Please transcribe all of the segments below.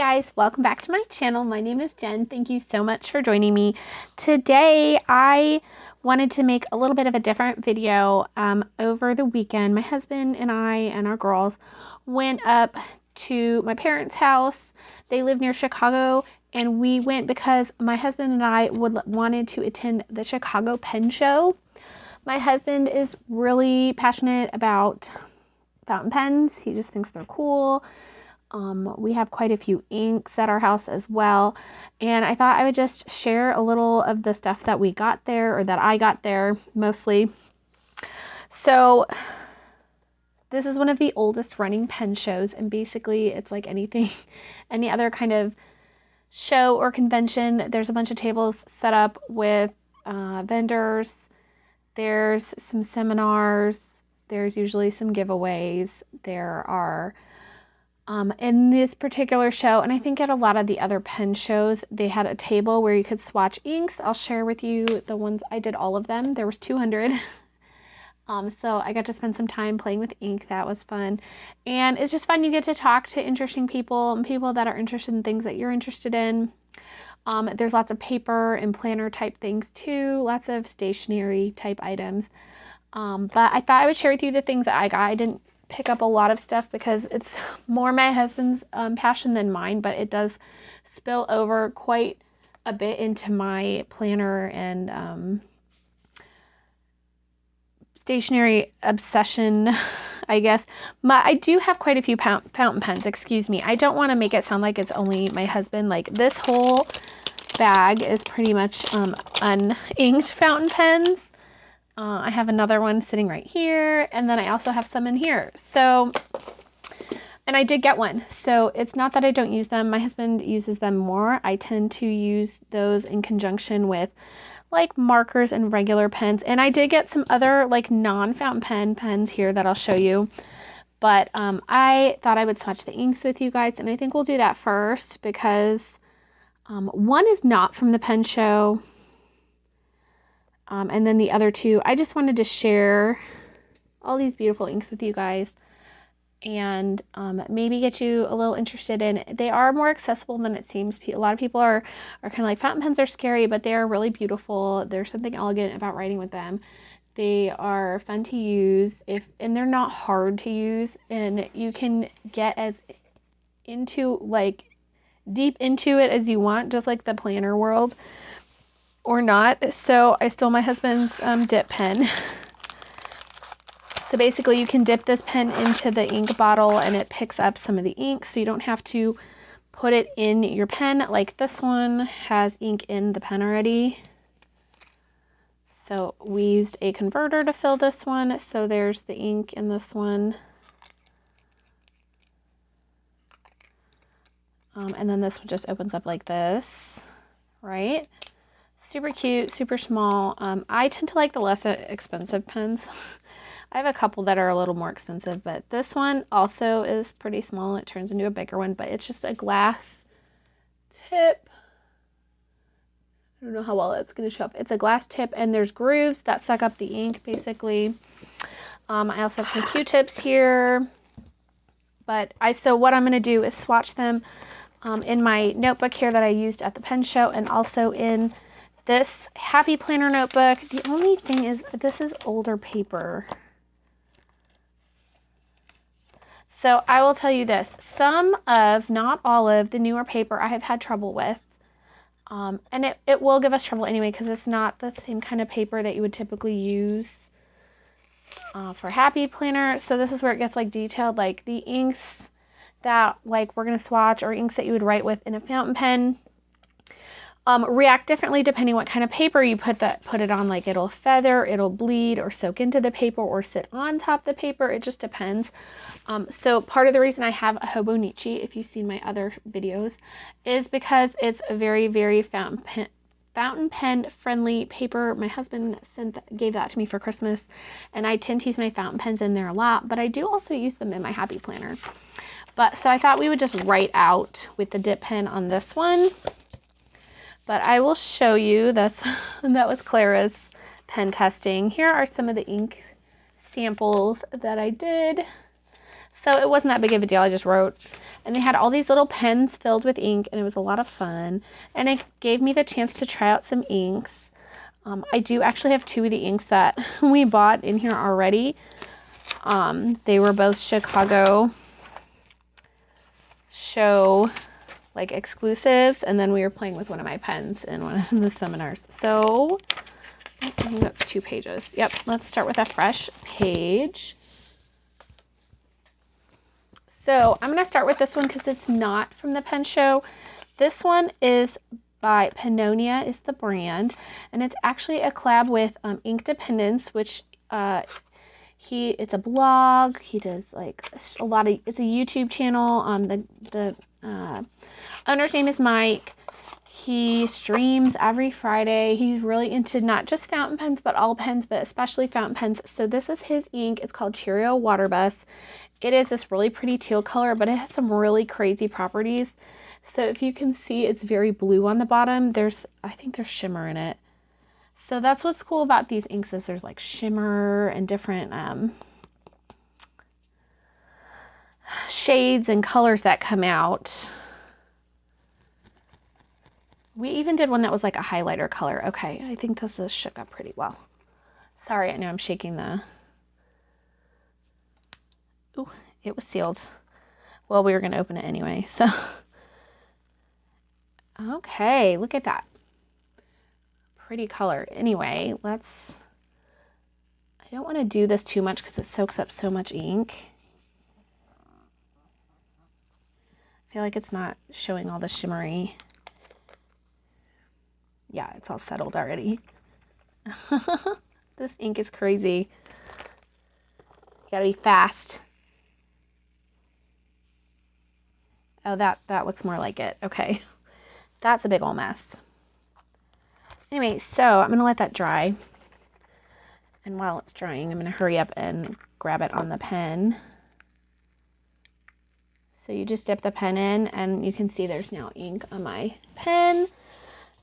guys, welcome back to my channel. My name is Jen. Thank you so much for joining me. Today I wanted to make a little bit of a different video. Over the weekend, my husband and I and our girls went up to my parents' house. They live near Chicago, and we went because my husband and I wanted to attend the Chicago Pen Show. My husband is really passionate about fountain pens. He just thinks they're cool. We have quite a few inks at our house as well, and I thought I would just share a little of the stuff that we got there, or that I got there mostly. So this is one of the oldest running pen shows, and basically it's like any other kind of show or convention. There's a bunch of tables set up with vendors. There's some seminars. There's usually some giveaways. There are in this particular show, and I think at a lot of the other pen shows, they had a table where you could swatch inks. I'll share with you the ones I did, all of them. There was 200. So I got to spend some time playing with ink. That was fun. And it's just fun. You get to talk to interesting people and people that are interested in things that you're interested in. There's lots of paper and planner type things too. Lots of stationery type items. But I thought I would share with you the things that I got. I didn't pick up a lot of stuff because it's more my husband's passion than mine, but it does spill over quite a bit into my planner and stationery obsession, I guess. I do have quite a few fountain pens, excuse me. I don't want to make it sound like it's only my husband. Like, this whole bag is pretty much uninked fountain pens. I have another one sitting right here, and then I also have some in here. So, and I did get one. So it's not that I don't use them. My husband uses them more. I tend to use those in conjunction with like markers and regular pens. And I did get some other like non-fountain pens here that I'll show you. But I thought I would swatch the inks with you guys, and I think we'll do that first because one is not from the pen show. And then the other two, I just wanted to share all these beautiful inks with you guys and maybe get you a little interested in. They are more accessible than it seems. A lot of people are kind of like, fountain pens are scary, but they are really beautiful. There's something elegant about writing with them. They are fun to use, and they're not hard to use, and you can get as into like deep into it as you want, just like the planner world. Or not. So I stole my husband's dip pen. So basically you can dip this pen into the ink bottle and it picks up some of the ink, so you don't have to put it in your pen. Like, this one has ink in the pen already. So we used a converter to fill this one. So there's the ink in this one. And then this one just opens up like this, right? Super cute, super small. I tend to like the less expensive pens. I have a couple that are a little more expensive, but this one also is pretty small. It turns into a bigger one, but it's just a glass tip. I don't know how well it's going to show up. It's a glass tip, and there's grooves that suck up the ink, basically. I also have some Q-tips here. But so what I'm going to do is swatch them in my notebook here that I used at the pen show, and also in this Happy Planner notebook. The only thing is, this is older paper. So I will tell you this, some of, not all of, the newer paper I have had trouble with. And it will give us trouble anyway, because it's not the same kind of paper that you would typically use for Happy Planner. So this is where it gets like detailed, like the inks that like we're going to swatch, or inks that you would write with in a fountain pen, react differently depending what kind of paper you put it on. Like, it'll feather, it'll bleed, or soak into the paper, or sit on top of the paper. It just depends. So part of the reason I have a Hobonichi, if you've seen my other videos, is because it's a very, very fountain pen friendly paper. My husband gave that to me for Christmas, and I tend to use my fountain pens in there a lot, but I do also use them in my Happy Planner. But so I thought we would just write out with the dip pen on this one. But I will show you, that was Clara's pen testing. Here are some of the ink samples that I did. So it wasn't that big of a deal. I just wrote. And they had all these little pens filled with ink, and it was a lot of fun. And it gave me the chance to try out some inks. I do actually have 2 of the inks that we bought in here already. They were both Chicago show like exclusives, and then we were playing with one of my pens in one of the seminars. So I think that's 2 pages. Yep, let's start with a fresh page. So I'm going to start with this one because it's not from the pen show. This one is by Pannonia is the brand, and it's actually a collab with Ink Dependence, which it's a blog. He does like a lot of, it's a YouTube channel. The owner's name is Mike. He streams every Friday. He's really into not just fountain pens, but all pens, but especially fountain pens. So this is his ink. It's called Cheerio Waterbus. It is this really pretty teal color, but it has some really crazy properties. So if you can see, it's very blue on the bottom. I think there's shimmer in it. So that's what's cool about these inks is there's like shimmer and different shades and colors that come out. We even did one that was like a highlighter color. Okay, I think this is shook up pretty well. Sorry, I know I'm shaking the... Ooh, it was sealed. Well, we were going to open it anyway, so... Okay, look at that. Pretty color. Anyway, I don't want to do this too much because it soaks up so much ink. I feel like it's not showing all the shimmery. Yeah, it's all settled already. This ink is crazy. You gotta be fast. Oh, that looks more like it. Okay. That's a big old mess. Anyway, so I'm going to let that dry. And while it's drying, I'm going to hurry up and grab it on the pen. So you just dip the pen in, and you can see there's now ink on my pen.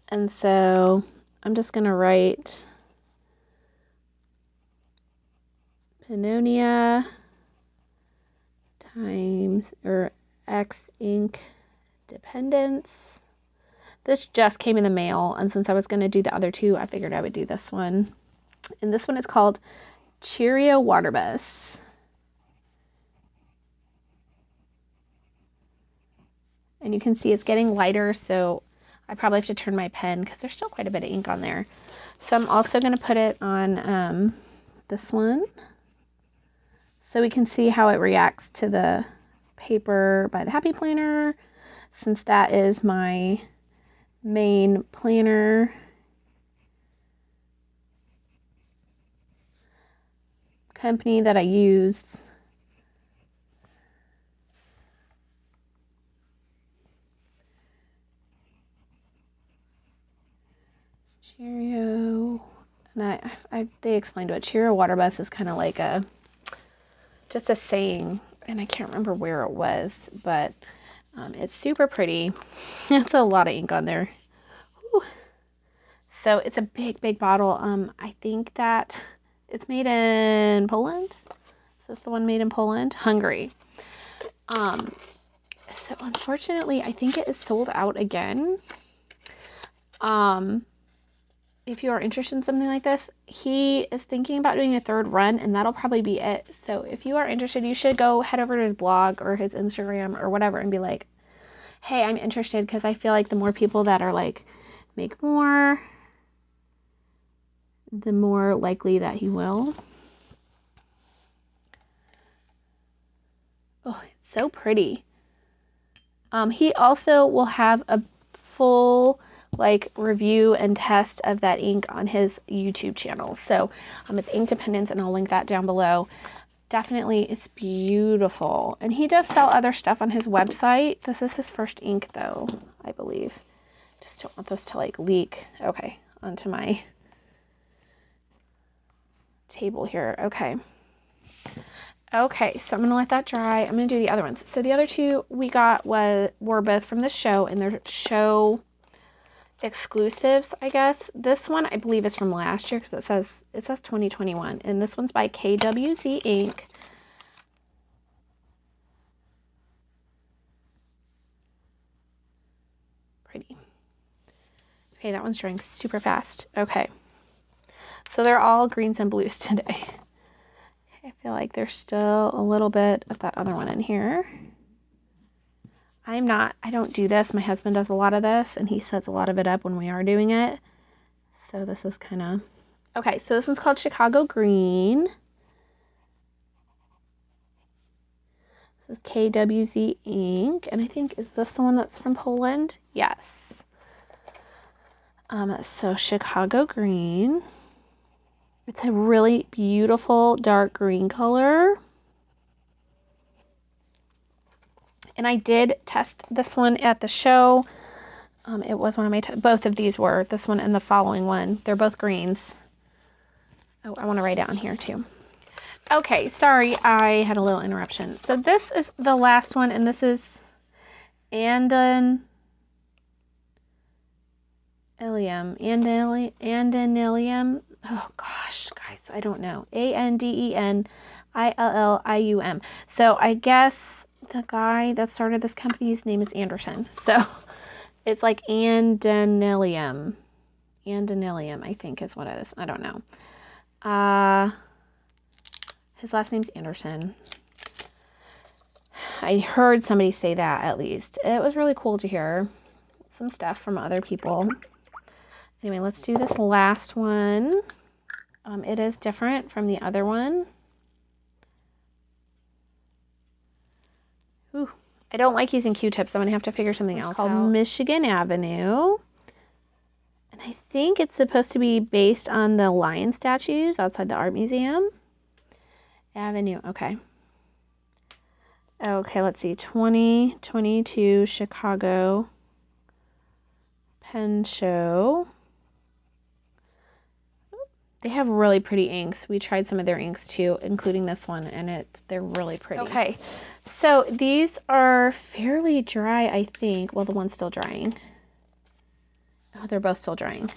And so I'm just going to write Pannonia times, or X Ink Dependence. This just came in the mail, and since I was going to do the other 2, I figured I would do this one. And this one is called Cheerio Waterbus. And you can see it's getting lighter, so I probably have to turn my pen because there's still quite a bit of ink on there. So I'm also going to put it on this one so we can see how it reacts to the paper by the Happy Planner, since that is my main planner. Company that I use. Cheerio. And they explained what Cheerio Waterbus is kind of like just a saying, and I can't remember where it was, but it's super pretty. It's a lot of ink on there. Whew. So it's a big bottle. I think that it's made in Poland. Is this the one made in Poland? Hungary. So unfortunately, I think it is sold out again. If you are interested in something like this, he is thinking about doing a 3rd run, and that'll probably be it. So if you are interested, you should go head over to his blog or his Instagram or whatever and be like, hey, I'm interested, because I feel like the more people that are like, make more, the more likely that he will. Oh, it's so pretty. He also will have a full like review and test of that ink on his YouTube channel. So it's Ink Dependence, and I'll link that down below. Definitely, it's beautiful. And he does sell other stuff on his website. This is his first ink though, I believe. Just don't want this to like leak. Okay, onto my table here. Okay. Okay, so I'm going to let that dry. I'm going to do the other ones. So the other 2 we got were both from the show, and they're show exclusives, I guess. This one I believe is from last year because it says 2021, and this one's by KWZ Ink. Okay, that one's drying super fast. Okay. So they're all greens and blues today. Okay, I feel like there's still a little bit of that other one in here. I don't do this. My husband does a lot of this, and he sets a lot of it up when we are doing it. So this is kind of... Okay, so this one's called Chicago Green. This is Kwz Ink, and I think, is this the one that's from Poland? Yes. So Chicago Green. It's a really beautiful dark green color. And I did test this one at the show. It was one of my, both of these were, this one and the following one. They're both greens. Oh, I want to write down here too. Okay, sorry, I had a little interruption. So this is the last one, and this is Andanilium. Oh gosh, guys, I don't know. Andenillium. So I guess the guy that started this company's name is Anderson. So it's like Andenillium. Andenillium, I think is what it is. I don't know. His last name's Anderson. I heard somebody say that, at least. It was really cool to hear some stuff from other people. Anyway, let's do this last one. It is different from the other one. Ooh, I don't like using Q-tips. I'm going to have to figure something else out. It's called Michigan Avenue. And I think it's supposed to be based on the lion statues outside the art museum. Avenue, okay. Okay, let's see. 2022 Chicago Pen Show. They have really pretty inks. We tried some of their inks too, including this one, and they're really pretty. Okay, so these are fairly dry, I think. Well, the one's still drying. Oh, they're both still drying.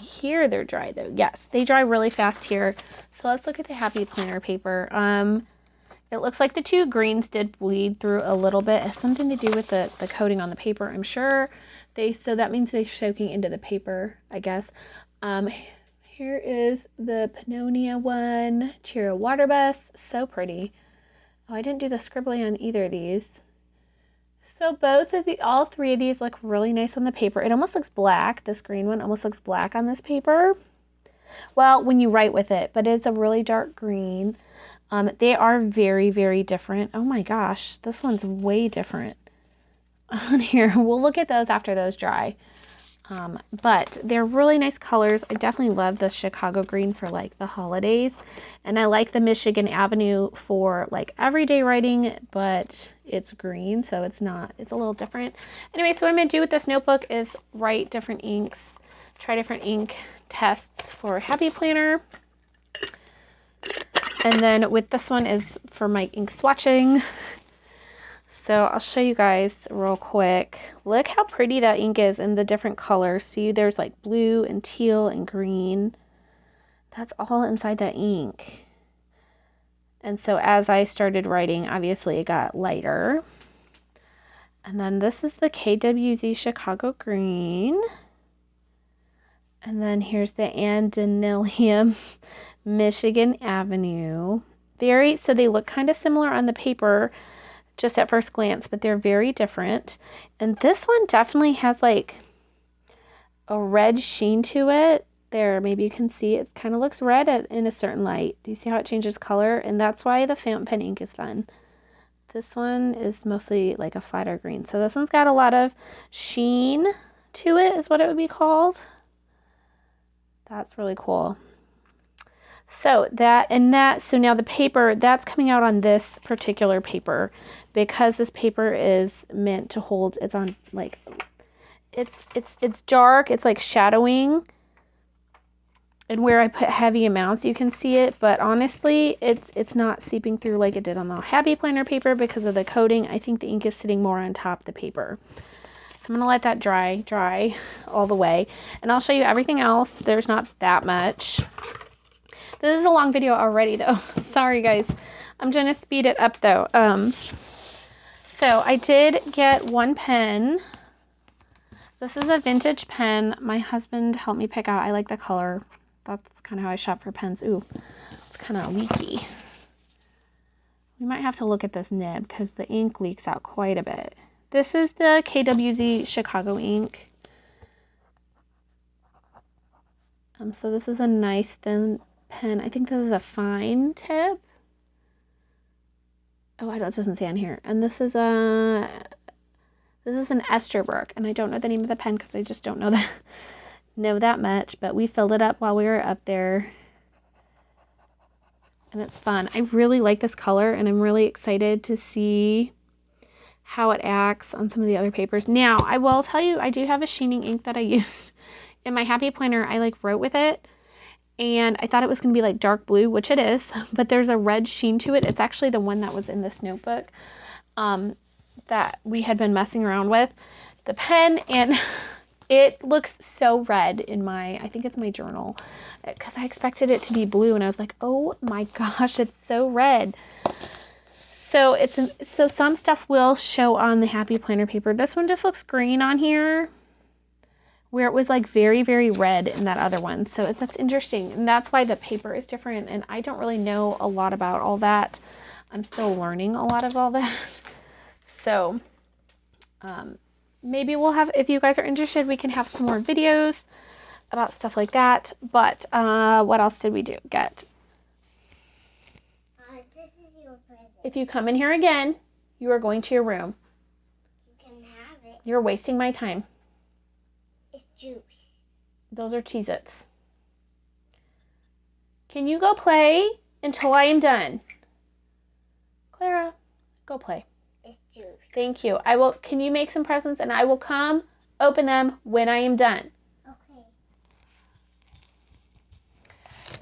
Here they're dry though. Yes, they dry really fast here. So let's look at the Happy Planner paper. It looks like the two greens did bleed through a little bit. It has something to do with the coating on the paper, I'm sure. So that means they're soaking into the paper, I guess. Here is the Pannonia one, Cheerio Waterbus, so pretty. Oh, I didn't do the scribbly on either of these. So all three of these look really nice on the paper. It almost looks black. This green one almost looks black on this paper. Well, when you write with it, but it's a really dark green. They are very, very different. Oh my gosh, this one's way different on here. We'll look at those after those dry. But they're really nice colors. I definitely love the Chicago green for like the holidays. And I like the Michigan Avenue for like everyday writing, but it's green, so it's a little different. Anyway, so what I'm going to do with this notebook is write different inks, try different ink tests for Happy Planner. And then with this one is for my ink swatching. So I'll show you guys real quick. Look how pretty that ink is in the different colors. See, there's like blue and teal and green. That's all inside that ink. And so as I started writing, obviously it got lighter. And then this is the Kwz Chicago Green. And then here's the Andenillium Michigan Avenue. So they look kind of similar on the paper, just at first glance, but they're very different. And this one definitely has like a red sheen to it. There, maybe you can see it kind of looks red in a certain light. Do you see how it changes color? And that's why the fountain pen ink is fun. This one is mostly like a flatter green. So this one's got a lot of sheen to it, is what it would be called. That's really cool. So so now the paper, that's coming out on this particular paper because this paper is meant to hold, it's on like, it's dark, it's like shadowing. And where I put heavy amounts, you can see it, but honestly, it's not seeping through like it did on the Happy Planner paper because of the coating. I think the ink is sitting more on top of the paper. So I'm gonna let that dry all the way. And I'll show you everything else. There's not that much. This is a long video already though. Sorry guys. I'm gonna speed it up though. So I did get one pen. This is a vintage pen. My husband helped me pick out. I like the color. That's kind of how I shop for pens. Ooh, it's kind of leaky. We might have to look at this nib because the ink leaks out quite a bit. This is the Kwz Chicago Ink. So this is a nice thin pen. I think this is a fine tip. Oh, it doesn't say on here. And this is an Esterbrook, and I don't know the name of the pen because I just don't know that much. But we filled it up while we were up there, and it's fun. I really like this color, and I'm really excited to see how it acts on some of the other papers. Now, I will tell you, I do have a sheening ink that I used in my Happy Planner. I wrote with it, and I thought it was going to be like dark blue, which it is, but there's a red sheen to it. It's actually the one that was in this notebook that we had been messing around with, the pen, and it looks so red in I think it's my journal, because I expected it to be blue, and I was like, oh my gosh, it's so red. So so some stuff will show on the Happy Planner paper. This one just looks green on here, where it was like very, very red in that other one. So that's interesting, and that's why the paper is different, and I don't really know a lot about all that. I'm still learning a lot of all that. So maybe we'll have, if you guys are interested, we can have some more videos about stuff like that. But what else did we get? This is your present. If you come in here again, you are going to your room. You can have it. You're wasting my time. It's juice. Those are Cheez-Its. Can you go play until I am done? Clara, go play. It's juice. Thank you. Can you make some presents, and I will come open them when I am done.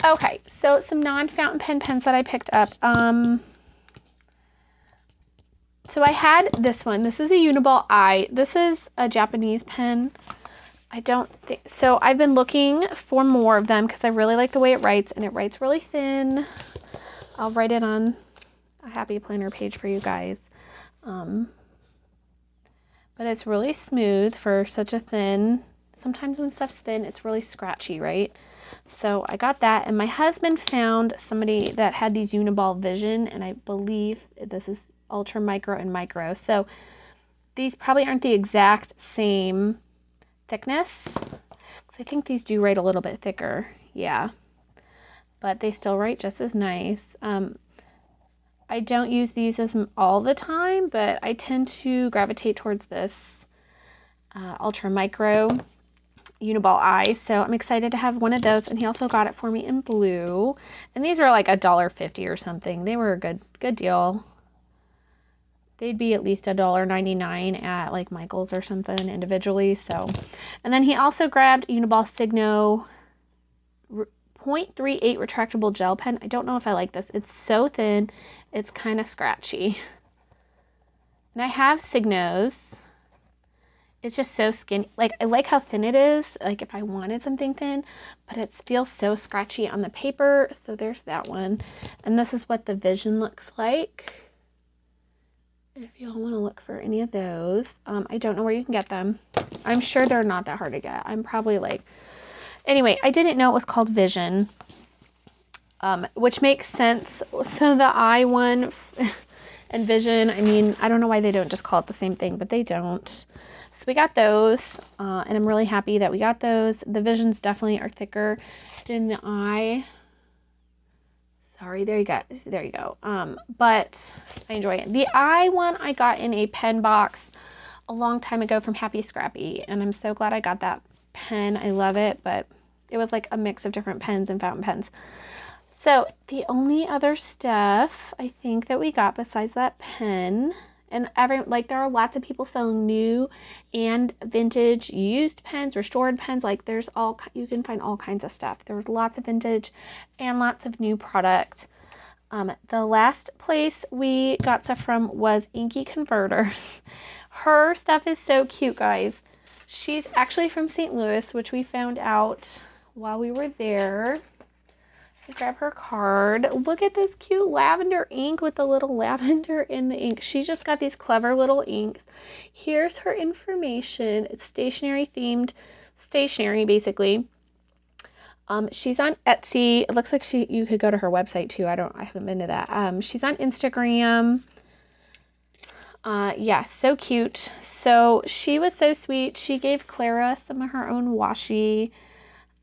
Okay, so some non-fountain pen pens that I picked up. So I had this one. This is a Uniball I. This is a Japanese pen. So I've been looking for more of them because I really like the way it writes, and it writes really thin. I'll write it on a Happy Planner page for you guys. But it's really smooth for such a thin. Sometimes when stuff's thin, it's really scratchy, right? So I got that, and my husband found somebody that had these Uniball Vision, and I believe this is ultra micro and micro. So these probably aren't the exact same thickness, because I think these do write a little bit thicker. Yeah, but they still write just as nice. I don't use these all the time, but I tend to gravitate towards this ultra micro Uniball I, so I'm excited to have one of those. And he also got it for me in blue, and these were like $1.50 or something. They were a good deal. They'd be at least $1.99 at like Michael's or something individually. So, and then he also grabbed Uniball Signo 0.38 retractable gel pen. I don't know if I like this. It's so thin, it's kind of scratchy. And I have Signos. It's just so skinny. Like, I like how thin it is, like if I wanted something thin, but it feels so scratchy on the paper. So there's that one. And this is what the Vision looks like, if y'all want to look for any of those. I don't know where you can get them. I'm sure they're not that hard to get. I'm probably like, anyway, I didn't know it was called Vision, which makes sense. So the I one and Vision, I mean, I don't know why they don't just call it the same thing, but they don't. So we got those, and I'm really happy that we got those. The Visions definitely are thicker than the I. Sorry, there you go. But I enjoy it. The I one I got in a pen box a long time ago from Happy Scrappy, and I'm so glad I got that pen. I love it, but it was like a mix of different pens and fountain pens. So the only other stuff I think that we got besides that pen, and there are lots of people selling new and vintage used pens, restored pens. Like you can find all kinds of stuff. There was lots of vintage and lots of new product. The last place we got stuff from was Inky Converters. Her stuff is so cute, guys. She's actually from St. Louis, which we found out while we were there. grab her card. Look at this cute lavender ink with the little lavender in the ink. She's just got these clever little inks. Here's her information. It's stationery themed stationery, basically. She's on Etsy. It looks like you could go to her website too. I haven't been to that. She's on Instagram. Yeah, so cute. So she was so sweet. She gave Clara some of her own washi.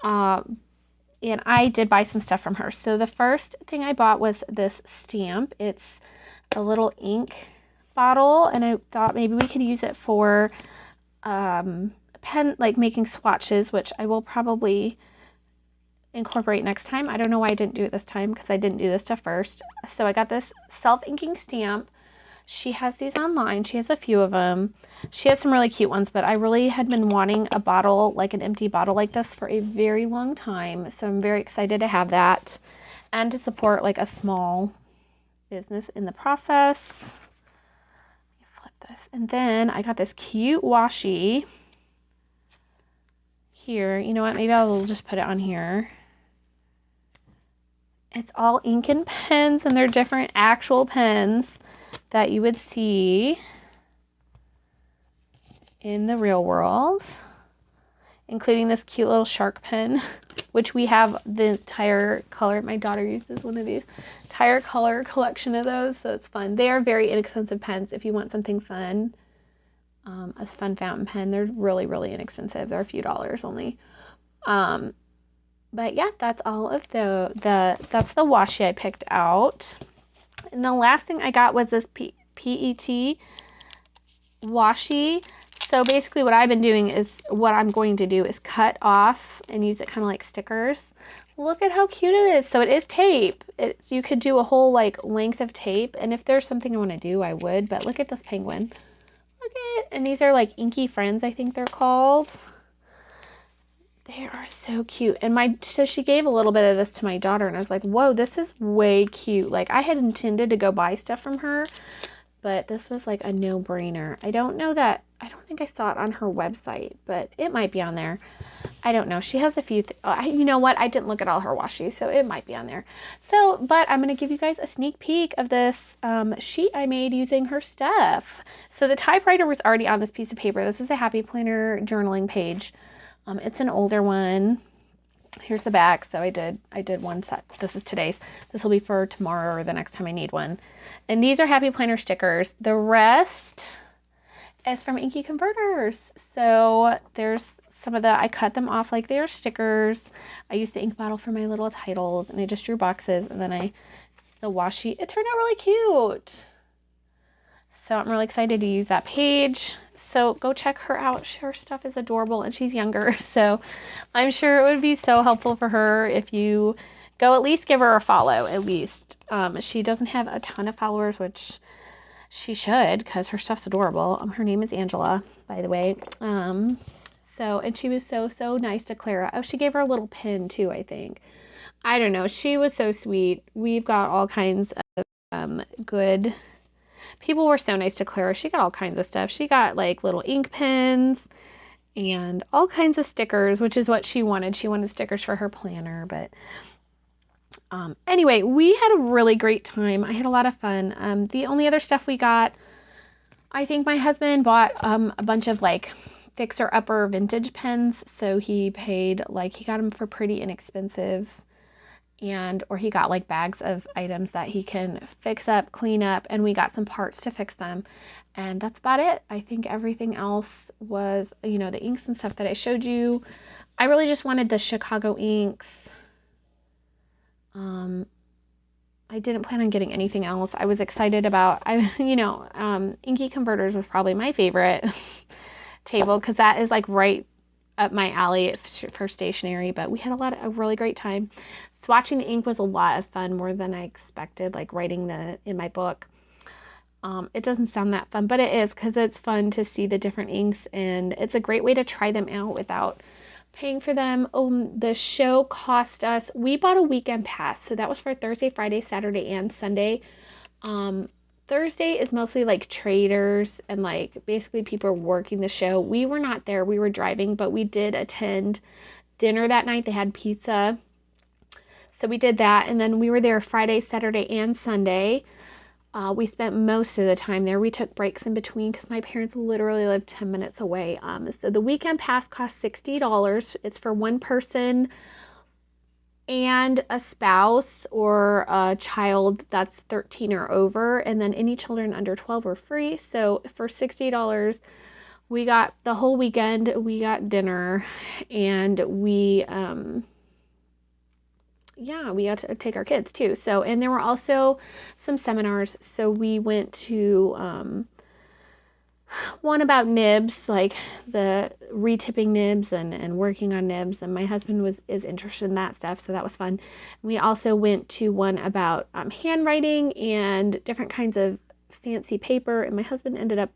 And I did buy some stuff from her. So the first thing I bought was this stamp. It's a little ink bottle, and I thought maybe we could use it for pen, like making swatches, which I will probably incorporate next time. I don't know why I didn't do it this time because I didn't do this stuff first. So I got this self-inking stamp. She has these online. She has a few of them. She had some really cute ones, but I really had been wanting a bottle, like an empty bottle like this, for a very long time. So I'm very excited to have that and to support like a small business in the process. Flip this. And then I got this cute washi here. You know what? Maybe I will just put it on here. It's all ink and pens, and they're different actual pens that you would see in the real world, including this cute little shark pen, which we have the entire color. My daughter uses one of these entire color collection of those, so it's fun. They are very inexpensive pens if you want something fun. A fun fountain pen. They're really, really inexpensive. They're a few dollars only. But yeah, that's all of that's the washi I picked out. And the last thing I got was this PET washi. So basically what I've been doing is, what I'm going to do is cut off and use it kind of like stickers. Look at how cute it is. So it is tape. You could do a whole like length of tape. And if there's something I want to do, I would. But look at this penguin. Look at it. And these are like Inky Friends, I think they're called. They are so cute. And so she gave a little bit of this to my daughter, and I was like, whoa, this is way cute. Like, I had intended to go buy stuff from her, but this was like a no-brainer. I don't think I saw it on her website, but it might be on there. I don't know. She has a few, you know what? I didn't look at all her washi, so it might be on there. So, but I'm going to give you guys a sneak peek of this sheet I made using her stuff. So the typewriter was already on this piece of paper. This is a Happy Planner journaling page. It's an older one. Here's the back. So I did one set. This is today's. This will be for tomorrow or the next time I need one. And these are Happy Planner stickers. The rest is from Inky Converters. So there's some of I cut them off like they're stickers. I used the ink bottle for my little titles, and I just drew boxes, and then I used the washi. It turned out really cute. So I'm really excited to use that page. So go check her out. Her stuff is adorable, and she's younger. So I'm sure it would be so helpful for her if you go at least give her a follow, at least. She doesn't have a ton of followers, which she should, because her stuff's adorable. Her name is Angela, by the way. And she was so nice to Clara. Oh, she gave her a little pin too, I think. I don't know. She was so sweet. We've got all kinds of good... People were so nice to Clara. She got all kinds of stuff. She got like little ink pens and all kinds of stickers, which is what she wanted. She wanted stickers for her planner. But anyway, we had a really great time. I had a lot of fun. The only other stuff we got, I think my husband bought a bunch of like fixer-upper vintage pens. So he paid, like, he got them for pretty inexpensive. Or he got like bags of items that he can fix up, clean up, and we got some parts to fix them. And that's about it. I think everything else was, the inks and stuff that I showed you. I really just wanted the Chicago inks. I didn't plan on getting anything else. I was excited about, Inky Converters was probably my favorite table, because that is like right up my alley for stationery. But we had a really great time. Swatching the ink was a lot of fun, more than I expected, like writing in my book. It doesn't sound that fun, but it is, because it's fun to see the different inks, and it's a great way to try them out without paying for them. The show cost us, we bought a weekend pass, so that was for Thursday, Friday, Saturday, and Sunday. Thursday is mostly like traders and like basically people working the show. We were not there, we were driving, but we did attend dinner that night. They had pizza. So we did that, and then we were there Friday, Saturday, and Sunday. We spent most of the time there. We took breaks in between because my parents literally live 10 minutes away. So the weekend pass costs $60. It's for one person and a spouse or a child that's 13 or over, and then any children under 12 are free. So for $60, we got the whole weekend. We got dinner, and we got to take our kids too. So, and there were also some seminars. So we went to one about nibs, like the retipping nibs and working on nibs. And my husband is interested in that stuff, so that was fun. We also went to one about handwriting and different kinds of fancy paper. And my husband ended up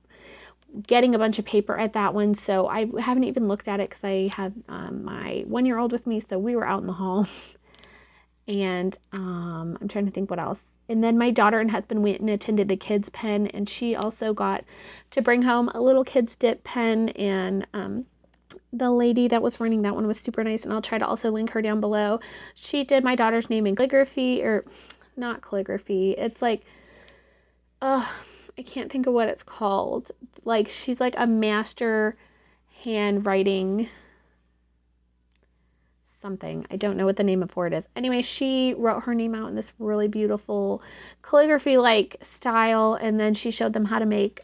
getting a bunch of paper at that one, so I haven't even looked at it because I had my 1-year-old with me, so we were out in the hall. And I'm trying to think what else. And then my daughter and husband went and attended the kids pen, and she also got to bring home a little kids dip pen, and the lady that was running that one was super nice, and I'll try to also link her down below. She did my daughter's name in calligraphy, or not calligraphy. It's like, I can't think of what it's called. Like, she's like a master handwriting something. I don't know what the name for it is. Anyway, she wrote her name out in this really beautiful calligraphy like style, and then she showed them how to make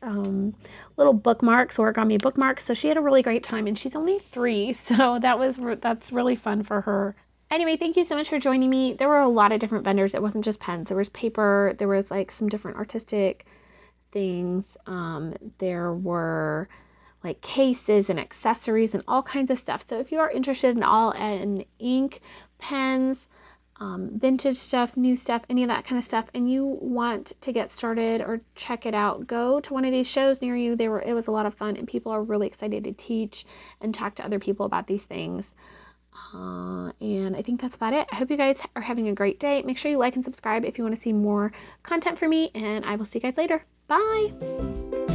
little bookmarks, origami bookmarks. So she had a really great time, and she's only 3, so that's really fun for her. Anyway, thank you so much for joining me. There were a lot of different vendors. It wasn't just pens. There was paper. There was like some different artistic things. There were like cases and accessories and all kinds of stuff. So if you are interested in ink, pens, vintage stuff, new stuff, any of that kind of stuff, and you want to get started or check it out, go to one of these shows near you. It was a lot of fun, and people are really excited to teach and talk to other people about these things. And I think that's about it. I hope you guys are having a great day. Make sure you like and subscribe if you want to see more content from me, and I will see you guys later. Bye!